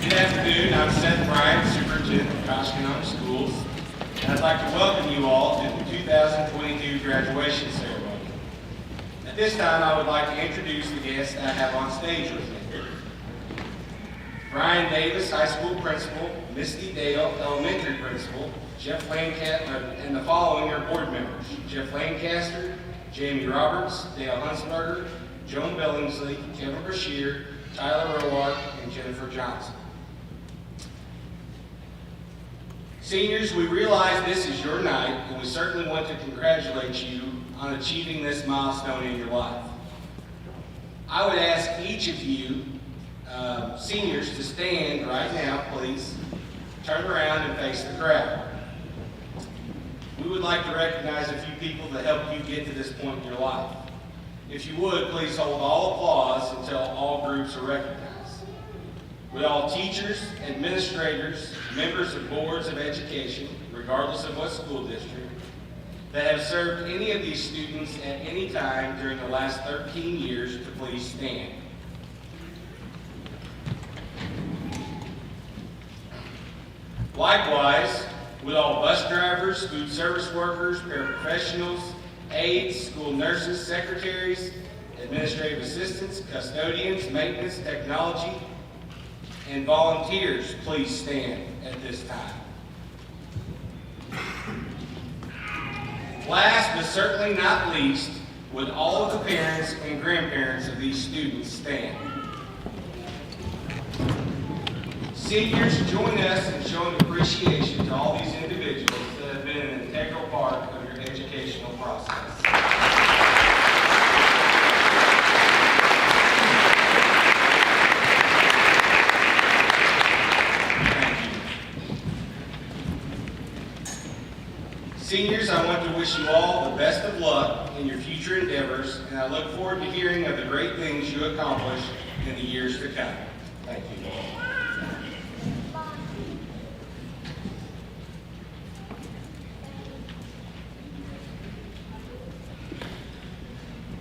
Good afternoon, I'm Seth Bryant, Superintendent of Koshkonong Schools, and I'd like to welcome you all to the 2022 graduation ceremony. At this time, I would like to introduce the guests I have on stage with me. Brian Davis, High School Principal, Misty Dale, Elementary Principal, Jeff Lancaster, and the following are board members: Jeff Lancaster, Jamie Roberts, Dale Huntsberger, Joan Billingsley, Kevin Brashear, Tyler Roark, and Jennifer Johnson. Seniors, we realize this is your night, and we certainly want to congratulate you on achieving this milestone in your life. I would ask each of you, seniors, to stand right now, please. Turn around and face the crowd. We would like to recognize a few people that helped you get to this point in your life. If you would, please hold all applause until all groups are recognized. Would all teachers, administrators, members of boards of education, regardless of what school district, that have served any of these students at any time during the last 13 years to please stand. Likewise, would all bus drivers, food service workers, paraprofessionals, aides, school nurses, secretaries, administrative assistants, custodians, maintenance, technology, and volunteers please stand at this time. Last but certainly not least, would all of the parents and grandparents of these students stand. Seniors, join us in showing appreciation to all these individuals that have been an integral part of your educational process. Seniors, I want to wish you all the best of luck in your future endeavors, and I look forward to hearing of the great things you accomplish in the years to come. Thank you.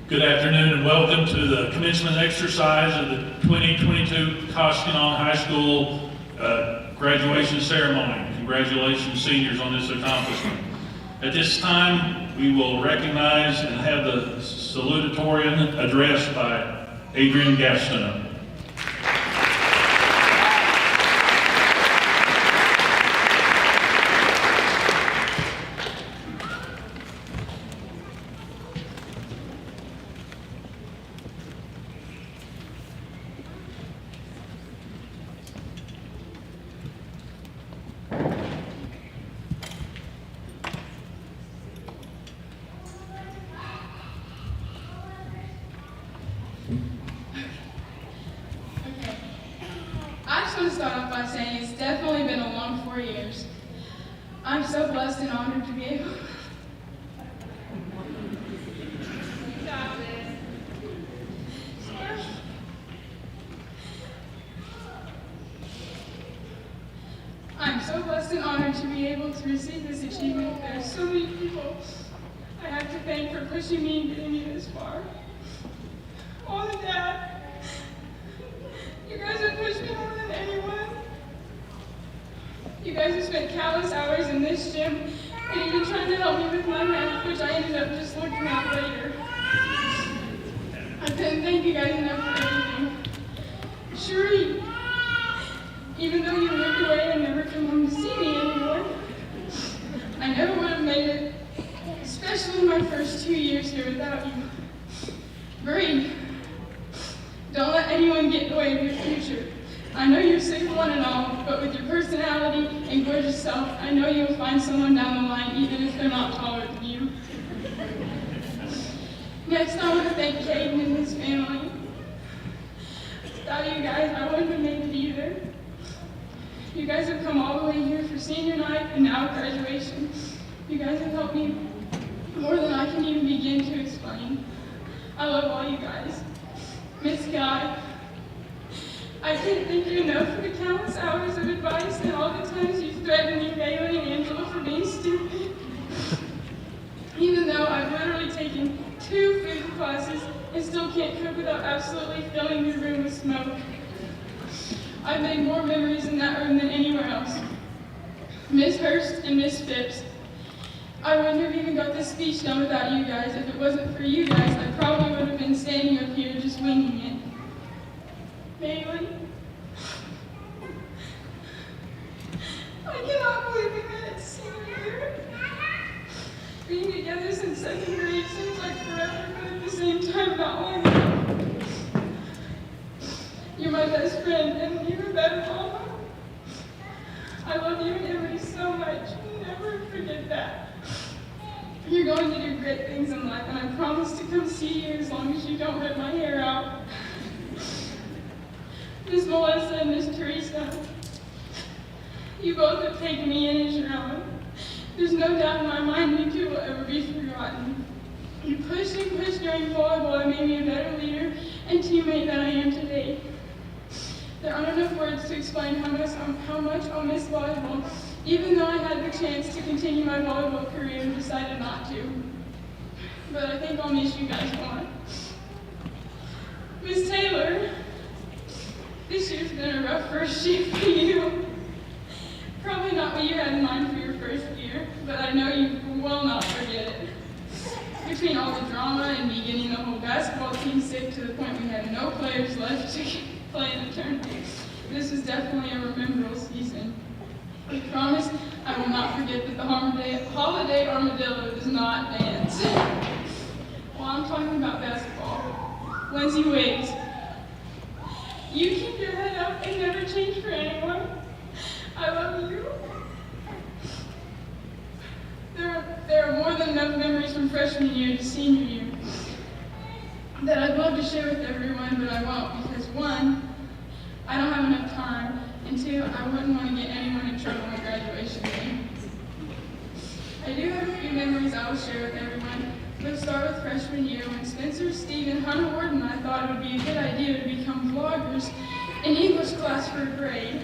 Good afternoon and welcome to the commencement exercise of the 2022 Koshkonong High School graduation ceremony. Congratulations, seniors, on this accomplishment. At this time, we will recognize and have the salutatorian addressed by Adrian Gastineau. I just want to start off by saying it's definitely been a long 4 years. I'm so blessed and honored to be able to receive this achievement. There are so many people I have to thank for pushing me and getting me this far. Mom and Dad, you guys have pushed me more than anyone. You guys have spent countless hours in this gym and even trying to help me with my math, which I ended up just looking at later. I couldn't thank you guys enough for everything. Sure, even though you moved away and never come home to see me anymore, I never would have made it, especially my first 2 years here without you. Breathe. Don't let anyone get in the way of your future. I know you're 6'1" and all, but with your personality and gorgeous self, I know you'll find someone down the line, even if they're not taller than you. Next, I want to thank Caden and his family. Without you guys, I wouldn't have made it either. You guys have come all the way here for senior night and now graduation. You guys have helped me more than I can even begin to explain. I love all you guys. Miss Guy, I can't thank you enough for the countless hours of advice and all the times you threatened me, Bailey and Angela, for being stupid. Even though I've literally taken 2 food classes and still can't cook without absolutely filling your room with smoke. I've made more memories in that room than anywhere else. Miss Hurst and Miss Phipps. I wouldn't have even got this speech done without you guys. If it wasn't for you guys, I probably would have been standing up here just winging it. Bailey, I cannot believe we met at senior year. Being together since second grade seems like forever, but at the same time, not long ago. You're my best friend, and you're a better mama. I love you and Emily so much. Never forget that. You're going to do great things in life, and I promise to come see you as long as you don't rip my hair out. Miss Melissa and Miss Teresa, you both have taken me in as your own. There's no doubt in my mind you two will ever be forgotten. You pushed and pushed during volleyball and made me a better leader and teammate than I am today. There aren't enough words to explain how much I'll miss volleyball, even though I had the chance to continue my volleyball career and decided not to. But I think I'll miss you guys more. Miss Taylor, this year's been a rough first year for you. Probably not what you had in mind for your first year, but I know you will not forget it. Between all the drama and me getting the whole basketball team sick to the point we had no players left to play in the tournament, this was definitely a rememberable season. I promise I will not forget that the holiday armadillo does not dance. While I'm talking about basketball, Lindsay Wiggs, you keep your head up and never change for anyone. I love you. There are more than enough memories from freshman year to senior year that I'd love to share with everyone, but I won't because one, I don't have enough time, and two, I wouldn't want to get anyone in trouble on graduation day. I do have a few memories I will share with everyone. Let's start with freshman year when Spencer, Steve, and Hunter Ward and I thought it would be a good idea to become vloggers in English class for a grade.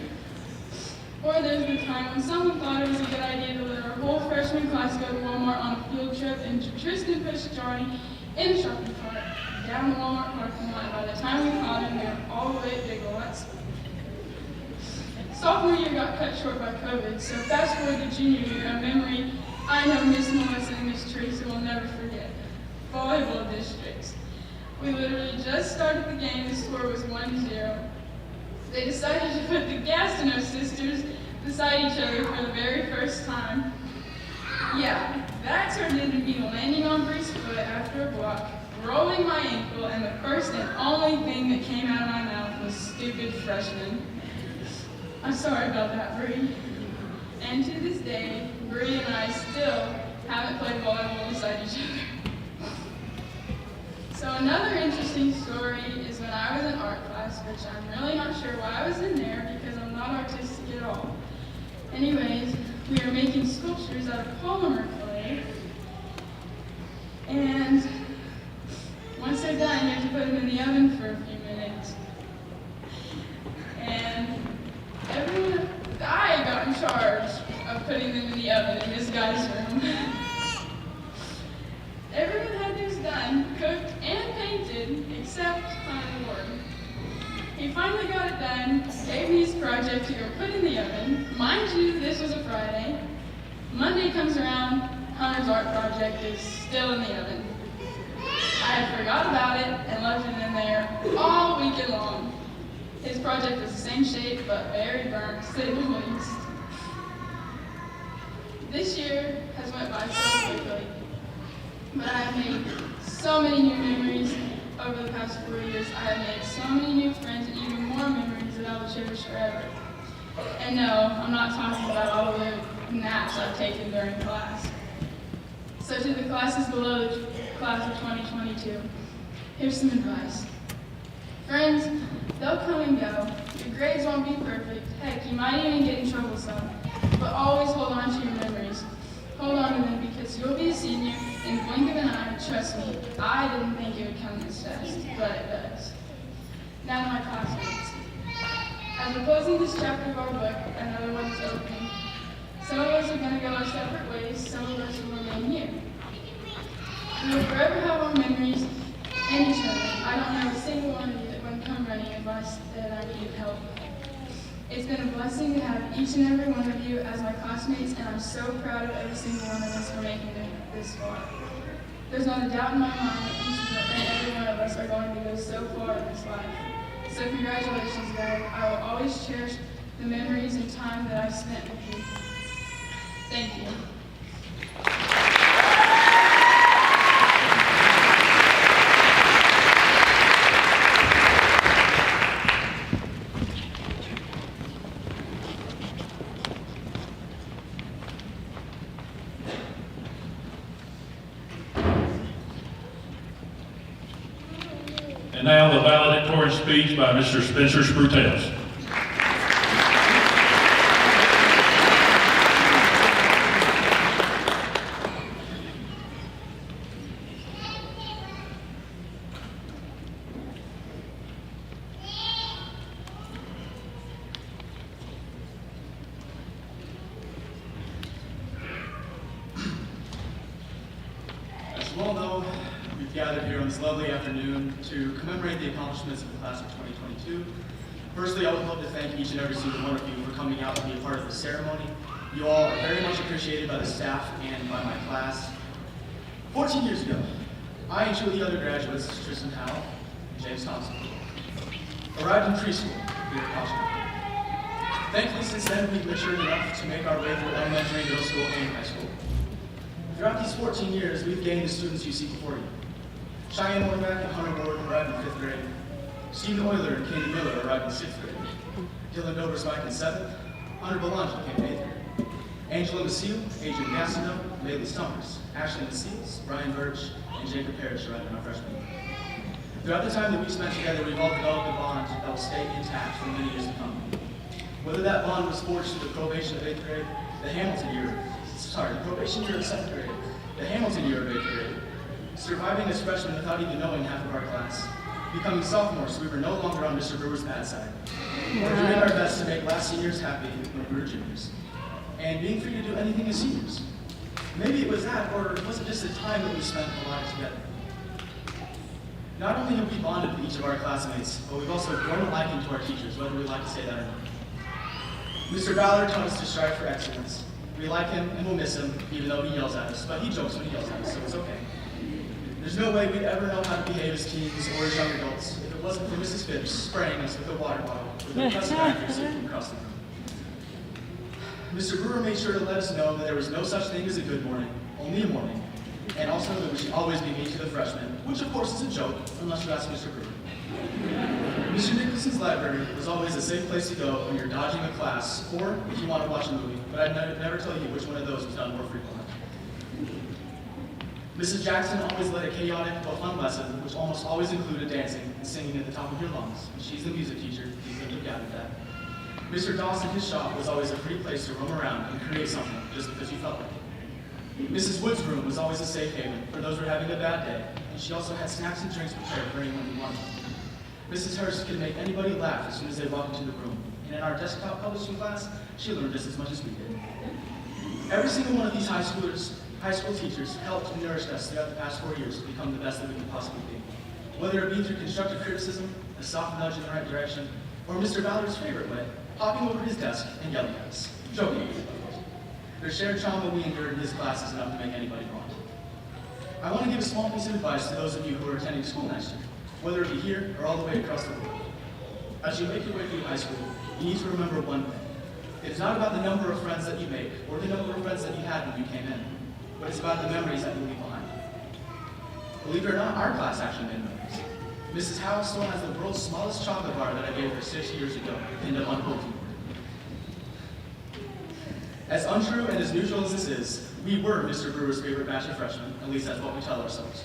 Or there's the time when someone thought it was a good idea to let our whole freshman class go to Walmart on a field trip, and Tristan pushed Johnny in the shopping cart down the Walmart parking lot. By the time we caught him, we were all the way at Big Lots. Sophomore year got cut short by COVID, so fast forward to junior year, a memory I know Miss Melissa and Miss Teresa will never forget. Volleyball districts. We literally just started the game, the score was 1-0. They decided to put the Gastineau sisters beside each other for the very first time. Yeah, that turned into me landing on Bruce's foot after a block, rolling my ankle, and the first and only thing that came out of my mouth was stupid freshman. I'm sorry about that, Bree. And to this day, Bree and I still haven't played volleyball beside each other. So another interesting story is when I was in art class, which I'm really not sure why I was in there because I'm not artistic at all. Anyways, we were making sculptures out of polymer clay, and once they're done, you have to put them in the oven for a few minutes. And I got in charge of putting them in the oven in this guy's room. Everyone had theirs done, cooked, and painted, except Hunter Ward. He finally got it done, gave me his project to go put in the oven. Mind you, this was a Friday. Monday comes around, Hunter's art project is still in the oven. I had forgot about it and left it in there all weekend long. His project was the same shape, but very burnt, to say the least. This year has went by so quickly, but I have made so many new memories over the past 4 years. I have made so many new friends and even more memories that I will cherish forever. And no, I'm not talking about all the naps I've taken during class. So to the classes below the class of 2022, here's some advice. Friends, they'll come and go. Your grades won't be perfect. Heck, you might even get in trouble some. But always hold on to your memories. Hold on to them because you'll be a senior in the blink of an eye. Trust me, I didn't think it would come this fast, but it does. Now to my classmates. As we're closing this chapter of our book, another one is opening. Some of us are going to go our separate ways, some of us will remain here. We will forever have our memories and each other. I don't know a single one of you that wouldn't come running if I said I needed help. It's been a blessing to have each and every one of you as my classmates, and I'm so proud of every single one of us for making it this far. There's not a doubt in my mind that each and every one of us are going to go so far in this life. So congratulations, guys. I will always cherish the memories and time that I've spent with you. Thank you. And now the valedictorian speech by Mr. Spencer Spruce. As you all know, we've gathered here on this lovely afternoon to commemorate the accomplishments of the class of 2022. Firstly, I would love to thank each and every single one of you for coming out to be a part of the ceremony. You all are very much appreciated by the staff and by my class. 14 years ago, I and two of the other graduates, Tristan Howell and James Thompson, arrived in preschool here at Koshkonong. Thankfully, since then, we've matured enough to make our way through elementary, middle school, and high school. Throughout these 14 years, we've gained the students you see before you. Cheyenne Horvath and Hunter Ward arrived in 5th grade. Stephen Euler and Katie Miller arrived in 6th grade. Dylan Dover-Spike in 7th. Hunter Belangi came in 8th grade. Angela Maciel, Adrian Gassino, Bailey Summers, Ashley Maciels, Brian Birch, and Jacob Parrish arrived in our freshman year. Throughout the time that we spent together, we've all developed a bond that will stay intact for many years to come. Whether that bond was forged through the probation of 8th grade, the probation year of 7th grade, the Hamilton year of 8th grade, surviving as freshmen without even knowing half of our class, becoming sophomores so we were no longer on Mr. Brewer's bad side, or doing our best to make last seniors happy when we were juniors, and being free to do anything as seniors. Maybe it was that, or was it just the time that we spent alive together? Not only have we bonded with each of our classmates, but we've also grown a liking to our teachers, whether we like to say that or not. Mr. Ballard taught us to strive for excellence. We like him and we'll miss him, even though he yells at us, but he jokes when he yells at us, so it's okay. There's no way we'd ever know how to behave as teens or as young adults if it wasn't for Mrs. Phipps spraying us with a water bottle with impressive accuracy from across the room. Mr. Brewer made sure to let us know that there was no such thing as a good morning, only a morning, and also that we should always be mean to the freshmen, which of course is a joke, unless you ask Mr. Brewer. Mr. Nicholson's library was always a safe place to go when you're dodging a class, or if you want to watch a movie, but I'd never tell you which one of those was done more frequently. Mrs. Jackson always led a chaotic but fun lesson, which almost always included dancing and singing at the top of your lungs. She's the music teacher, you couldn't have gathered that. Mr. Dawson, his shop, was always a free place to roam around and create something just because you felt like it. Mrs. Wood's room was always a safe haven for those who were having a bad day, and she also had snacks and drinks prepared for anyone who wanted them. Mrs. Hurst could make anybody laugh as soon as they walked into the room, and in our desktop publishing class, she learned just as much as we did. Every single one of these high school teachers helped and nourished us throughout the past 4 years to become the best that we could possibly be. Whether it be through constructive criticism, a soft nudge in the right direction, or Mr. Ballard's favorite way, hopping over his desk and yelling at us, joking with us. Their shared trauma we endured in his class is enough to make anybody bond. I want to give a small piece of advice to those of you who are attending school next year, whether it be here or all the way across the world. As you make your way through high school, you need to remember one thing. It's not about the number of friends that you make or the number of friends that you had when you came in, but it's about the memories that you leave behind. Believe it or not, our class actually made memories. Mrs. Howell still has the world's smallest chocolate bar that I gave her 6 years ago, pinned up on a bulletin board. As untrue and as neutral as this is, we were Mr. Brewer's favorite batch of freshmen, at least that's what we tell ourselves.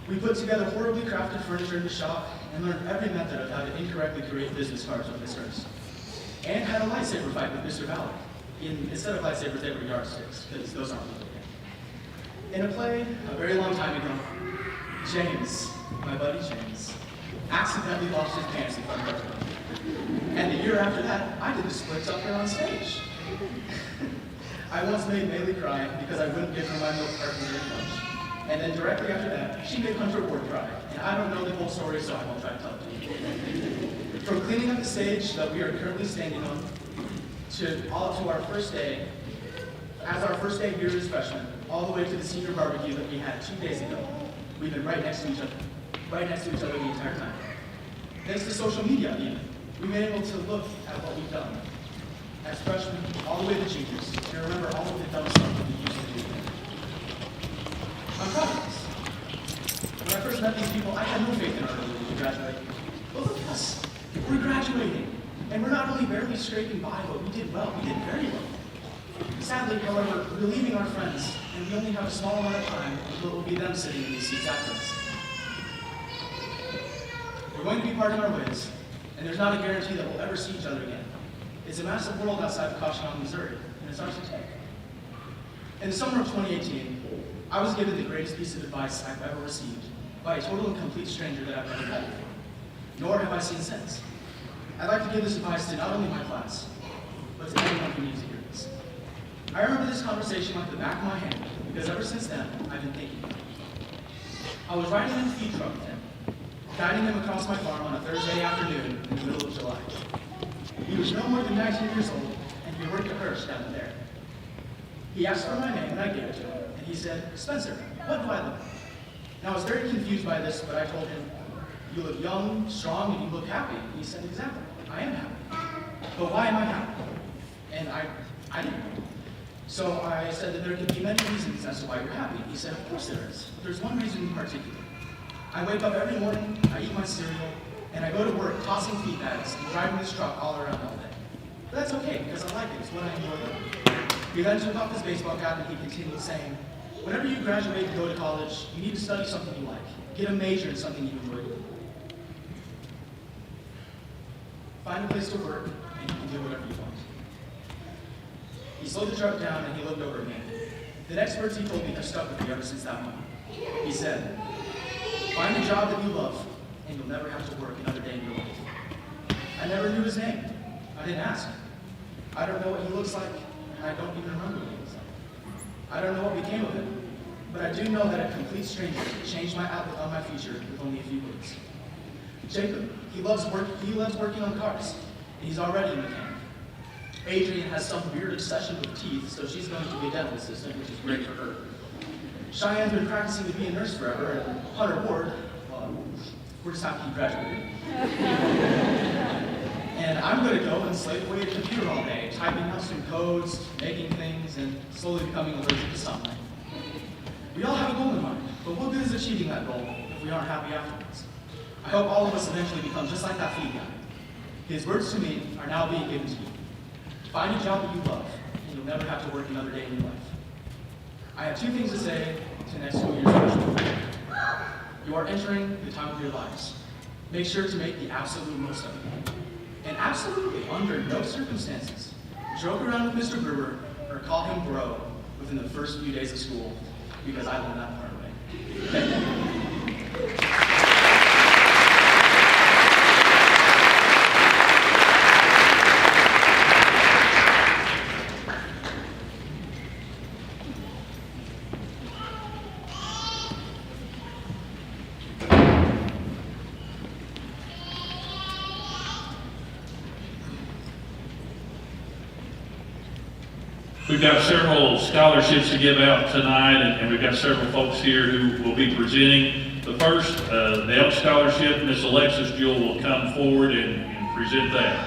We put together horribly crafted furniture in the shop and learned every method of how to incorrectly create business cards with Miss Hurst. And had a lightsaber fight with Mr. Ballard. Instead of lightsabers, they were yardsticks, because those aren't legal yet. In a play, a very long time ago, James, my buddy James, accidentally lost his pants in front of everybody. And the year after that, I did the splits up there on stage. I once made Maylee cry because I wouldn't give her my milk carton during lunch. And then directly after that, she made Hunter Ward cry. And I don't know the whole story, so I won't try to tell it to you. From cleaning up the stage that we are currently standing on, to our first day, as our first day here as freshmen, all the way to the senior barbecue that we had 2 days ago, we've been right next to each other the entire time. Thanks to social media even, we've been able to look at what we've done as freshmen, all the way to juniors, and remember all of the dumb stuff that we used to do. I'm proud of this. When I first met these people, I had no faith in our ability to graduate. But look at us. We're graduating. And we're not only barely scraping by, but we did well. We did very well. Sadly, however, we're leaving our friends, and we only have a small amount of time until it will be them sitting in these seats after us. We're going to be parting our ways, and there's not a guarantee that we'll ever see each other again. It's a massive world outside of Koshkonong, Missouri, and it's ours to take. In the summer of 2018, I was given the greatest piece of advice I've ever received by a total and complete stranger that I've never met before, nor have I seen since. I'd like to give this advice to not only my class, but to anyone who needs to hear this. I remember this conversation like the back of my hand, because ever since then, I've been thinking about it. I was riding in a feed truck with him, guiding him across my farm on a Thursday afternoon in the middle of July. He was no more than 19 years old, and he worked at Hirsch down there. He asked for my name, and I gave it to him, and he said, "Spencer, what do I look like?" Now, I was very confused by this, but I told him, "You look young, strong, and you look happy." And he said, "Exactly, I am happy. But why am I happy?" And I didn't know. So I said that there could be many reasons as to why you're happy. He said, "Of course there is. There's one reason in particular. I wake up every morning, I eat my cereal, and I go to work tossing feed bags and driving this truck all around all day. But that's okay, because I like it. It's what I enjoy doing." He then took off his baseball cap and he continued saying, "Whenever you graduate and go to college, you need to study something you like. Get a major in something you enjoy doing. Find a place to work, and you can do whatever you want." He slowed the truck down and he looked over at me. The next words he told me have stuck with me ever since that moment. He said, "Find a job that you love, and you'll never have to work another day in your life." I never knew his name. I didn't ask. I don't know what he looks like, and I don't even remember what he looks like. I don't know what became of him, but I do know that a complete stranger changed my outlook on my future with only a few words. Jacob, he loves working on cars, and he's already a mechanic. Adrian has some weird obsession with teeth, so she's going to be a dental assistant, which is great for her. Cheyenne's been practicing to be a nurse forever, and Hunter Ward, well, we're just happy he graduated. And I'm going to go and slave away at a computer all day, typing out some codes, making things, and slowly becoming allergic to sunlight. We all have a goal in mind, but what good is achieving that goal if we aren't happy afterwards? I hope all of us eventually become just like that feed guy. His words to me are now being given to you. Find a job that you love, and you'll never have to work another day in your life. I have 2 things to say to next school year's freshmen. You are entering the time of your lives. Make sure to make the absolute most of it. And absolutely, under no circumstances, joke around with Mr. Brewer or call him bro within the first few days of school, because I learned that the hard way. Thank you. We've got several scholarships to give out tonight, and we've got several folks here who will be presenting. The first, the Elk Scholarship, Miss Alexis Jewell will come forward and present that.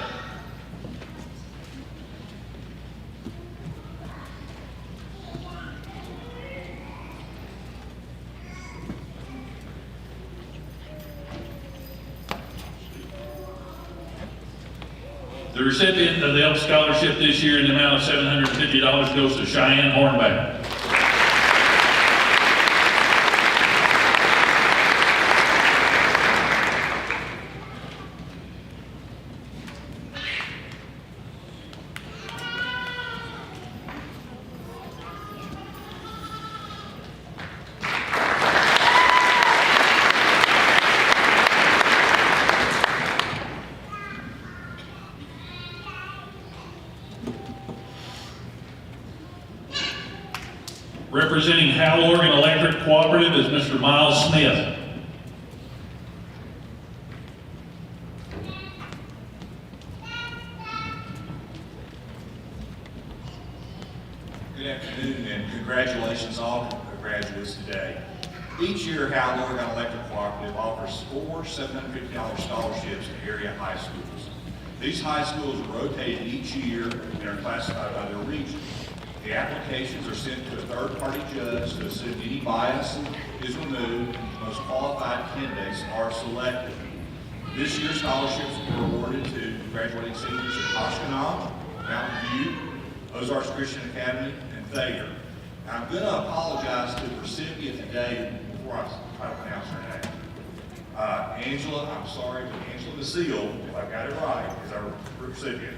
The recipient of the Elk Scholarship this year in the amount of $750 goes to Cheyenne Hornback. Representing Hal Oregon Electric Cooperative is Mr. Miles Smith. Good afternoon and congratulations all graduates today. Each year, Howell Oregon Electric Cooperative offers 4 $750 scholarships to area high schools. These high schools are rotated each year and are classified by their region. The applications are sent to a third-party judge to assume any bias is removed and the most qualified candidates are selected. This year's scholarships were awarded to graduating seniors at Koshkonong, Mountain View, Ozarks Christian Academy, and Thayer. Now, I'm going to apologize to the recipient today before I try to pronounce her name. Angela, I'm sorry, but Angela Basile, if I got it right, is our recipient.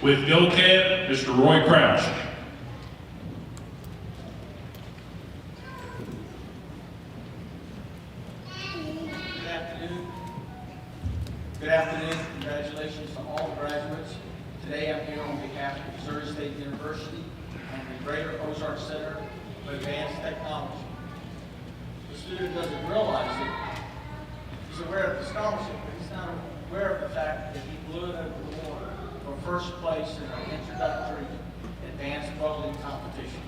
With GoCat, Mr. Roy Crouch. Good afternoon. Good afternoon. Congratulations to all the graduates. Today I'm here on behalf of Missouri State University and the Greater Ozarks Center for Advanced Technology. The student doesn't realize it. He's aware of the scholarship, but he's not aware of the fact that he blew it over the water for first place in our introductory advanced welding competition.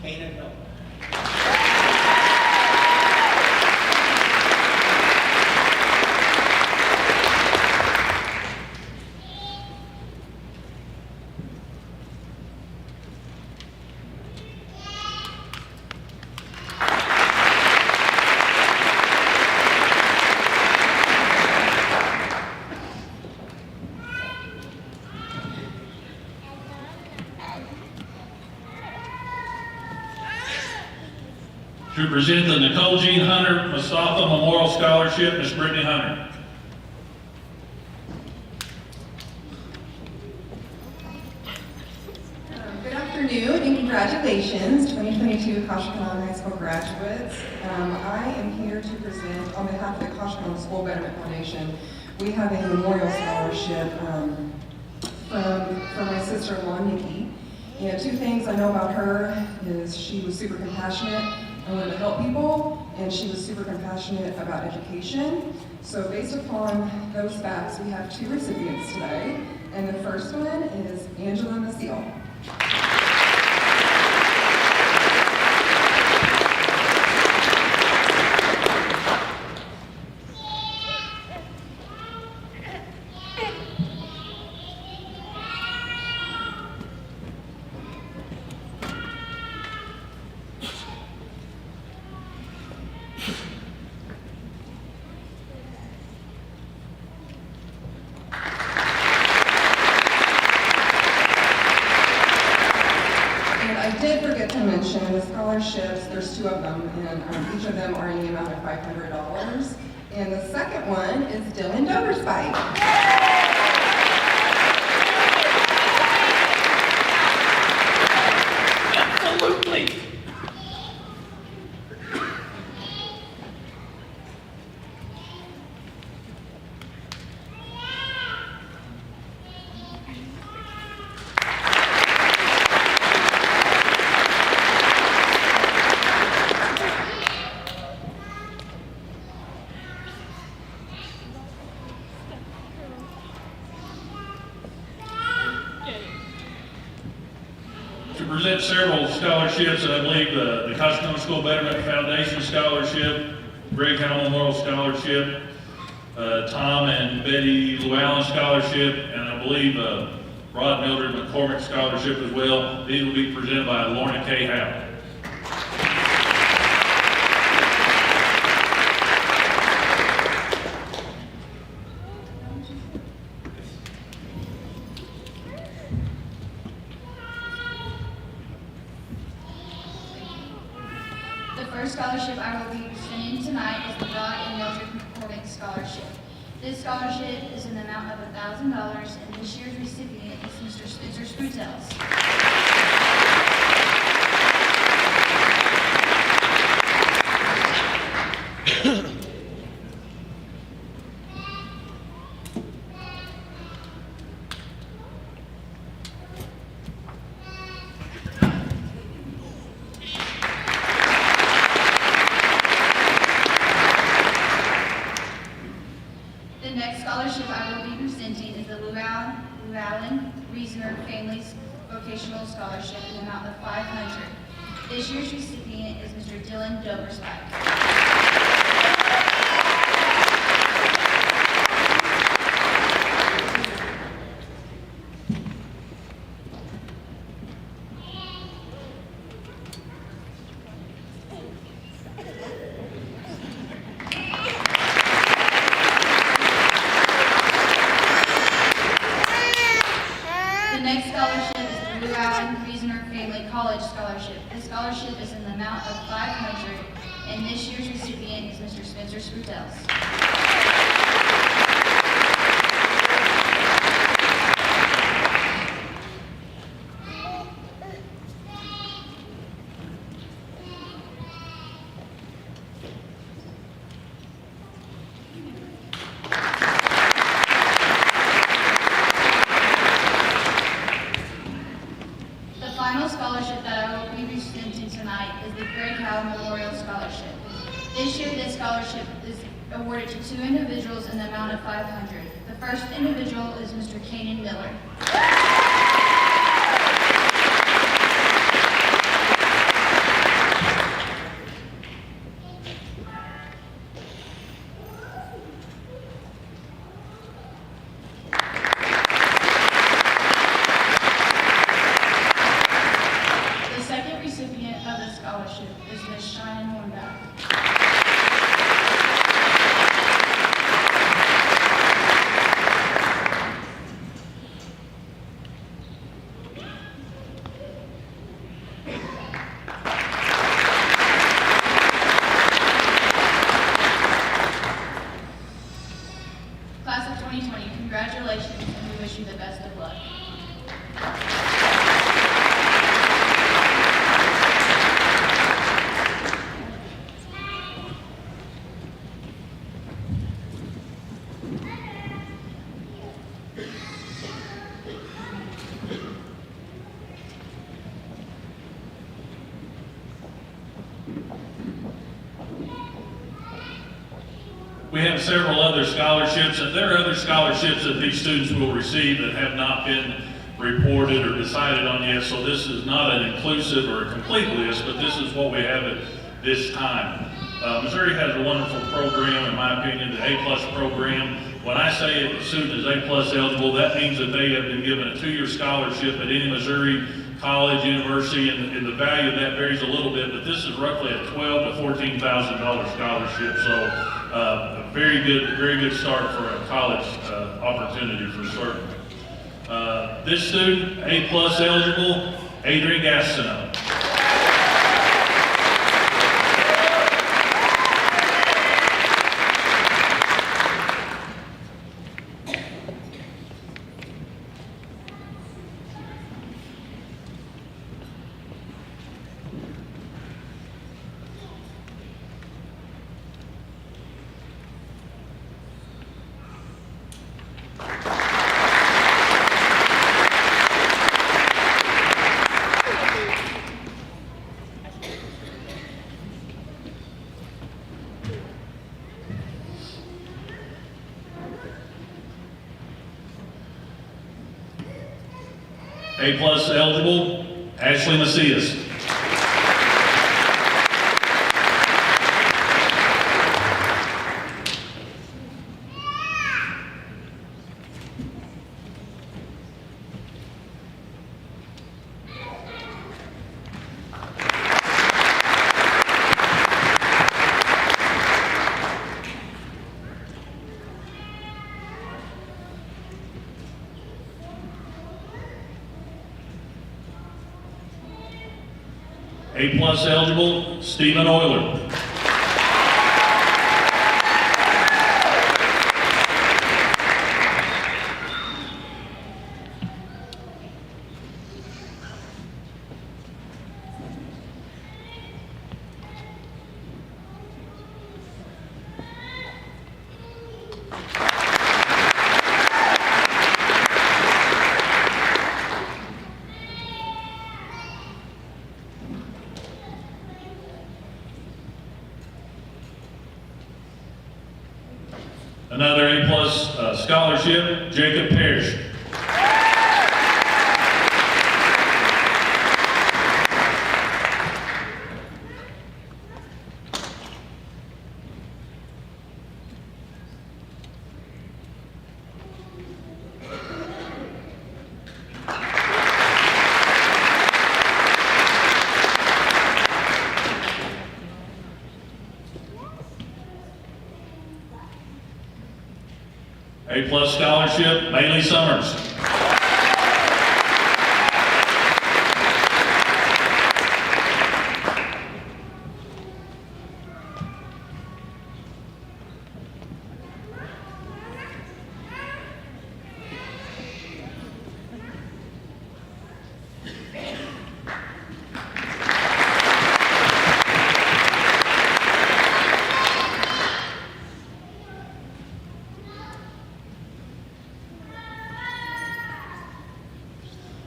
Kanan Miller. To present the Nicole Jean Hunter Mustafa Memorial Scholarship, Ms. Brittany Hunter. Good afternoon and congratulations, 2022 Koshkonong High School graduates. I am here to present on behalf of the Koshkonong School Betterment Foundation. We have a memorial scholarship for my sister-in-law, Nikki. And 2 things I know about her is she was super compassionate and wanted to help people, and she was super compassionate about education. So based upon those facts, we have 2 recipients today. And the first one is Angela Maciel. I did forget to mention the scholarships, there's 2 of them, and each of them are in the amount of $500. And the second one is Dylan Doverspike. Absolutely. To present several scholarships, I believe the Koshkonong School Betterment Foundation Scholarship, Greg Howell Memorial Scholarship, Tom and Betty Llewellyn Scholarship, and I believe Rod Mildred McCormick Scholarship as well. These will be presented by Lorna K. Howell. The first scholarship I will be presenting tonight is the Rod and Mildred McCormick Scholarship. This scholarship is in the amount of $1,000, and this year's recipient is Mr. Spencer Spruce. The next scholarship I will be presenting is the Llewellyn Reasoner Families Vocational Scholarship in the amount of $500. This year's recipient is Mr. Dylan Dobersbach. The next scholarship is the Llewellyn Reasoner Family College Scholarship. This scholarship is in the amount of $500, and this year's recipient is Mr. Spencer Spruce. The final scholarship that I will be presenting tonight is the Greg Howe Memorial Scholarship. This year, this scholarship is awarded to 2 individuals in the amount of $500. The first individual is Mr. Kanan Miller. The second recipient of the scholarship is Ms. Shannon Hornback. Class of 2020, congratulations, and we wish you the best of luck. We have several other scholarships, and there are other scholarships that these students will receive that have not been reported or decided on yet, so this is not an inclusive or a complete list, but this is what we have at this time. Missouri has a wonderful program, in my opinion, the A-plus program. When I say a student is A-plus eligible, that means that they have been given a 2-year scholarship at any Missouri college, university, and the value of that varies a little bit, but this is roughly a $12,000 to $14,000 scholarship, so a very good start for a college opportunity for certain. This student, A-plus eligible, Adrian Gastineau. A-plus eligible, Ashley Macias. A+ eligible, Stephen Euler. Another A+ scholarship, Jacob Parrish. A+ scholarship, Bailey Summers.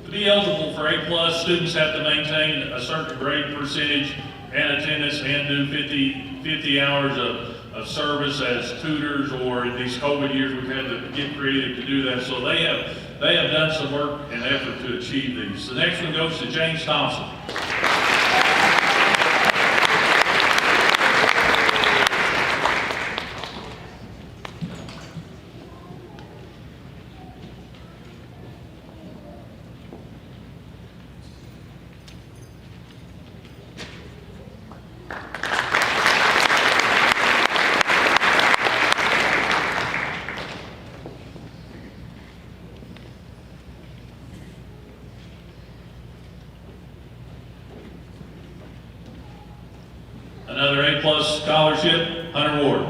To be eligible for A+, students have to maintain a certain grade percentage and attendance and do 50 hours of service as tutors, or in these COVID years, we've had to get creative to do that. So they have done some work and effort to achieve these. The next one goes to James Thompson. Another A+ scholarship, Hunter Ward.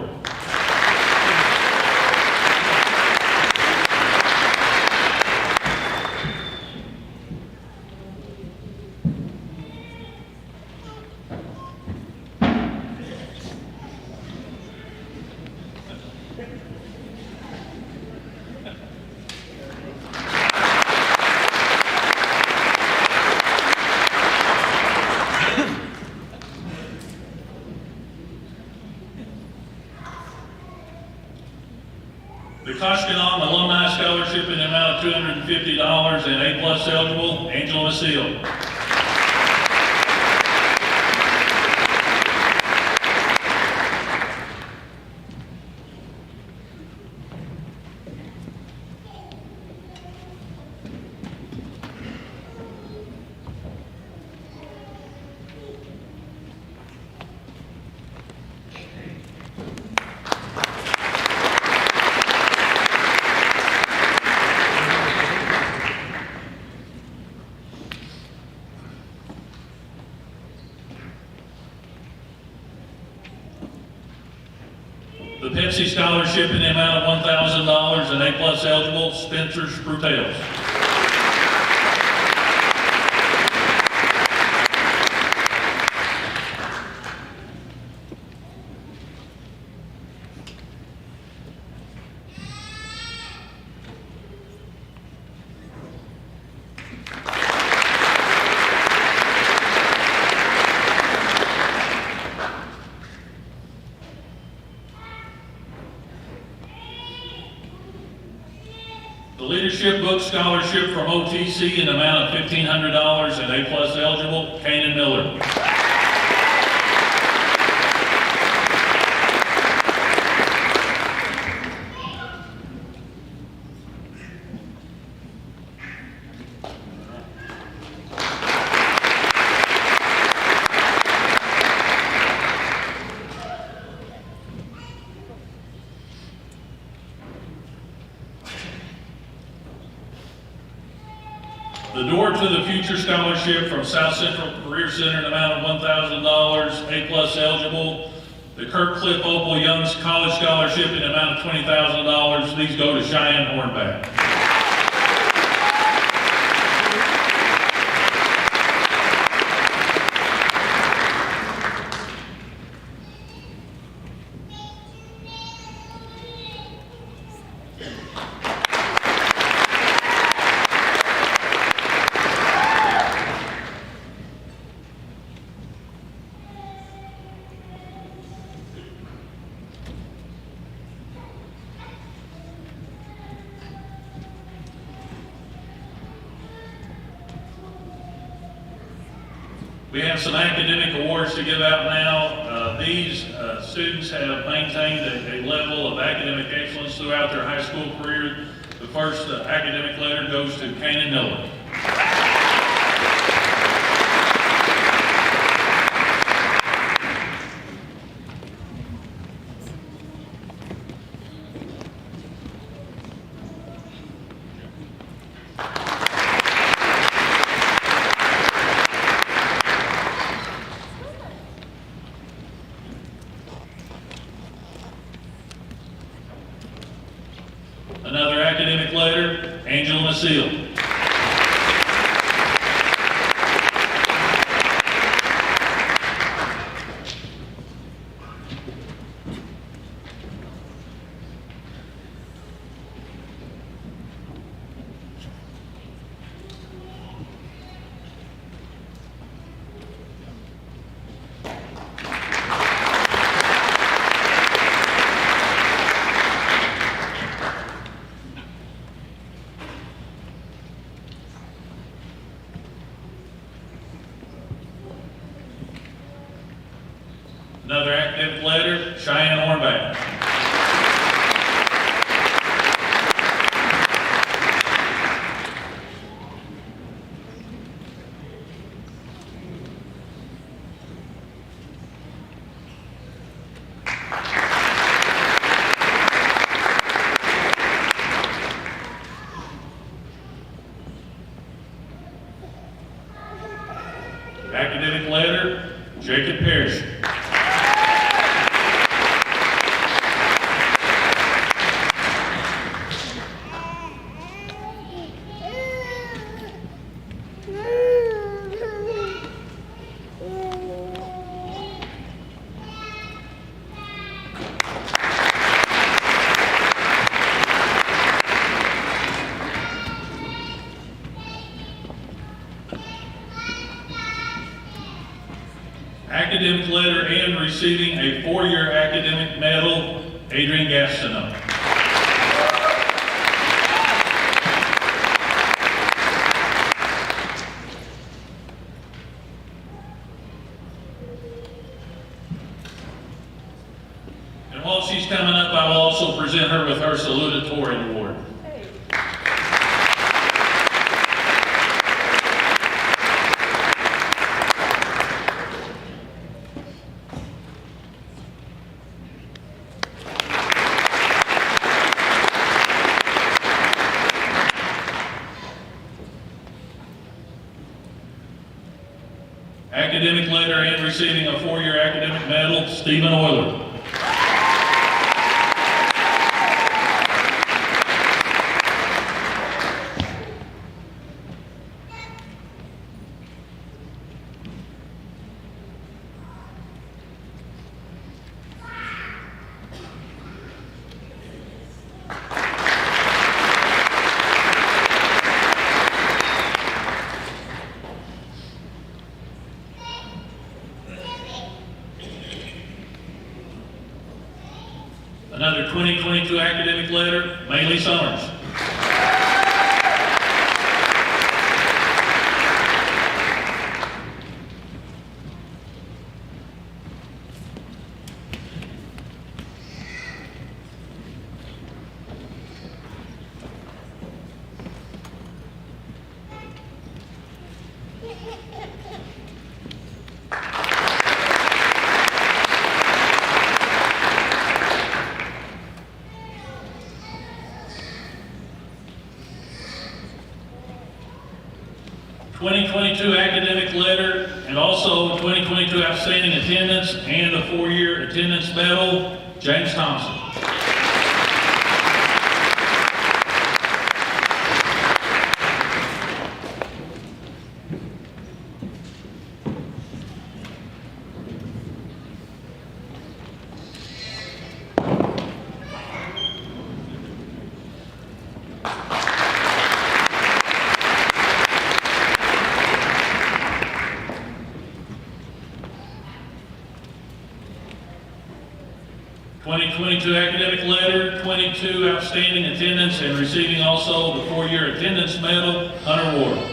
The Koshkonong Alumni Scholarship in the amount of $250 and A+ eligible, Angela Maciel. The Pepsi Scholarship in the amount of $1,000 and A+ eligible, Spencer Sprutels. The Leadership Book Scholarship from OTC in the amount of $1,500 and A+ eligible, Kanan Miller. The Door to the Future Scholarship from South Central Career Center in the amount of $1,000, A+ eligible. The Kirk Cliff Opal Young's College Scholarship in the amount of $20,000. These go to Cheyenne Hornback. We have some academic awards to give out now. These students have maintained a level of academic excellence throughout their high school career. The first academic letter goes to Kanan Miller. Another academic letter, Angela Maciel. Another academic letter, Cheyenne Hornback. Academic letter, Jacob Parrish. Academic letter and receiving a 4-year academic medal, Adrian Gastineau. And while she's coming up, I will also present her with her salutatorian award. Academic letter and receiving a 4-year academic medal, Stephen Euler. Another 2022 academic letter, Maylee Summers. '22 academic letter And also 2022 outstanding attendance and a 4-year attendance medal, James Thompson. Academic letter, 22 outstanding attendance, and receiving also the 4-year attendance medal, Hunter Ward.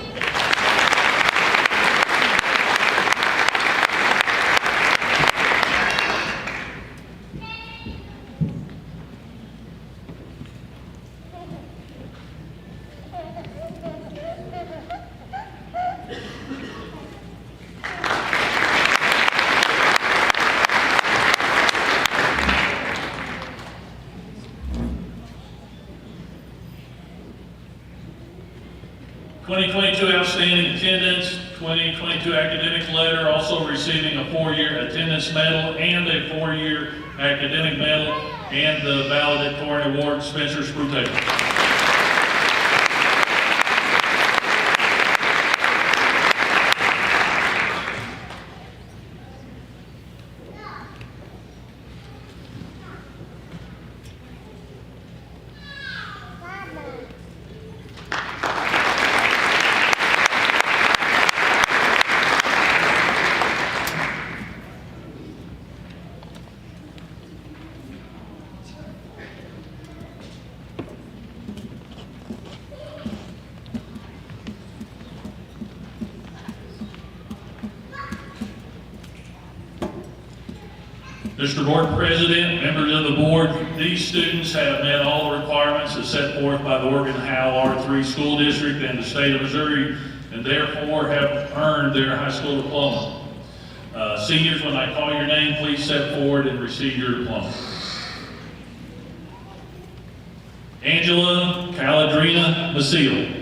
Outstanding attendance, 2022 academic letter, also receiving a 4-year attendance medal and a 4-year academic medal, and the Valedictorian Award, Spencer Spruce. Mr. Board President, members of the board, these students have met all the requirements as set forth by the Oregon Howell R3 School District and the state of Missouri, and therefore have earned their high school diploma. Seniors, when I call your name, please step forward and receive your diploma. Angela Caladrina Maciel.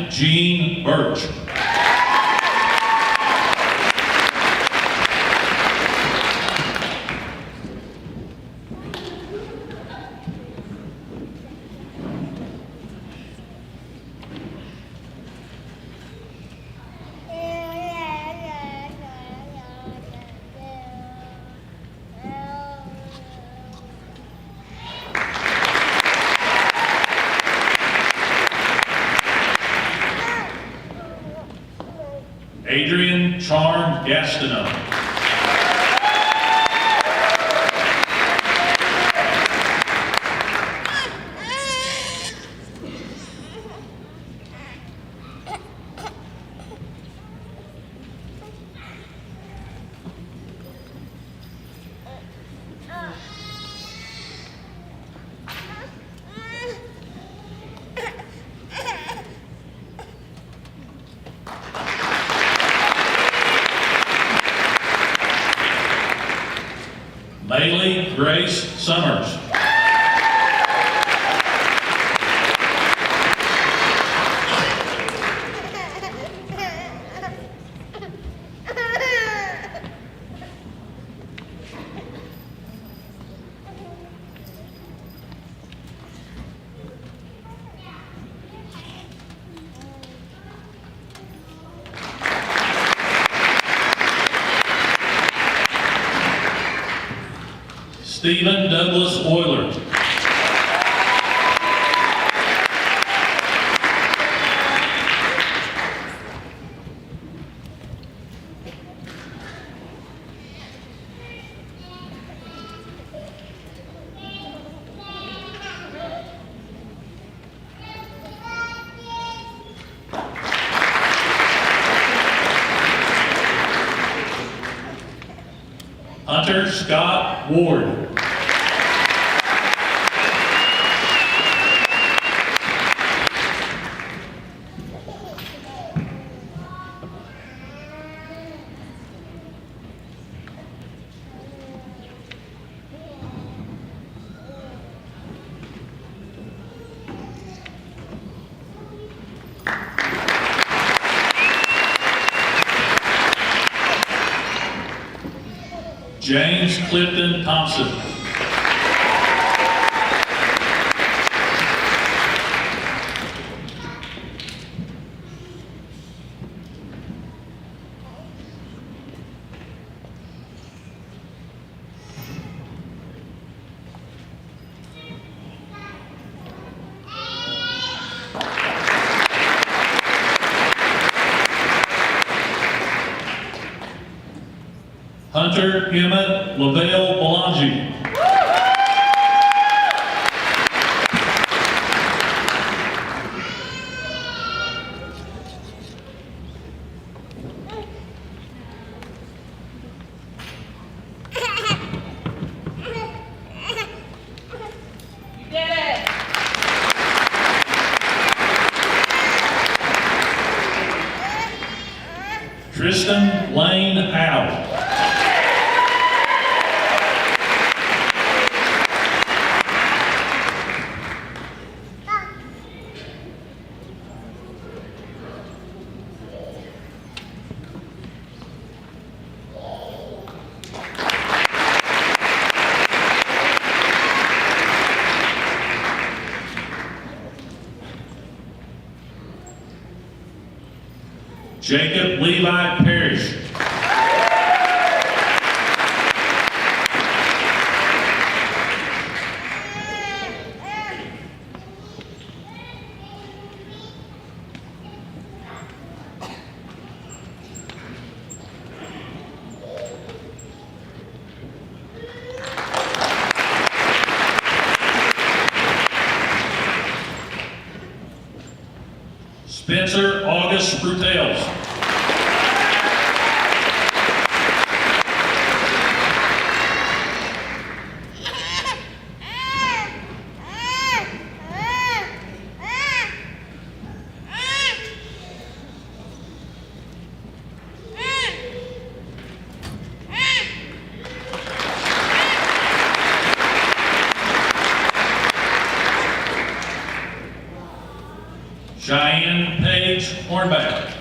Jean Birch. Adrian Charm Gastineau. Bailey Grace Summers. Stephen Douglas Euler. Hunter Scott Ward. James Clifton Thompson. Hunter Emmett Lavelle Belangi. Tristan Lane Howe. Jacob Levi Parrish. Spencer August Brutels. Cheyenne Paige Hornback.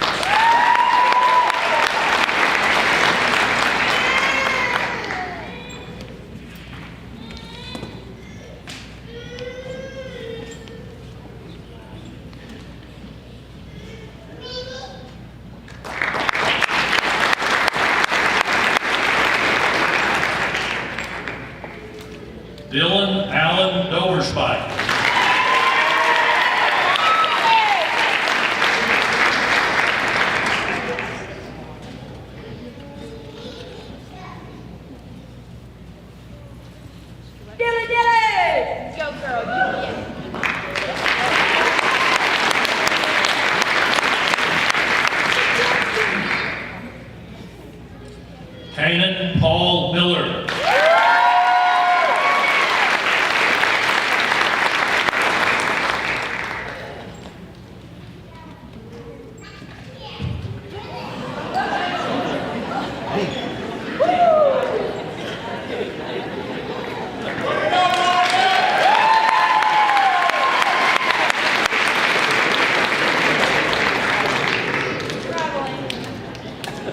Dylan Allen Doverspike. Kanan Paul Miller.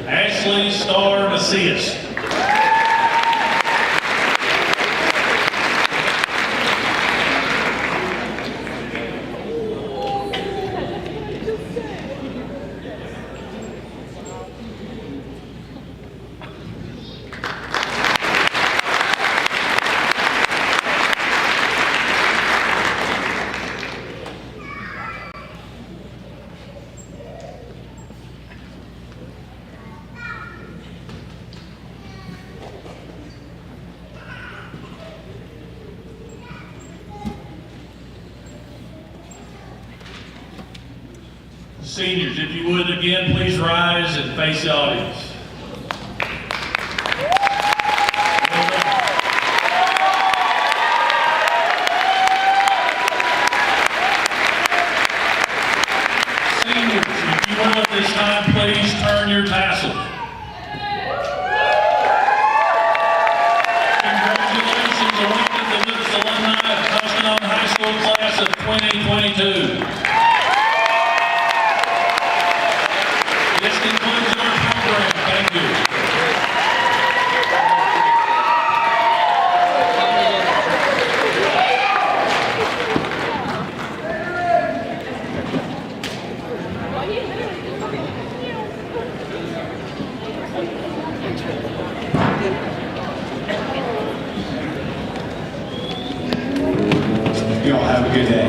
Ashley Starr Macias. Seniors, if you would again, please rise and face the audience. This concludes our program. Thank you. You all have a good day.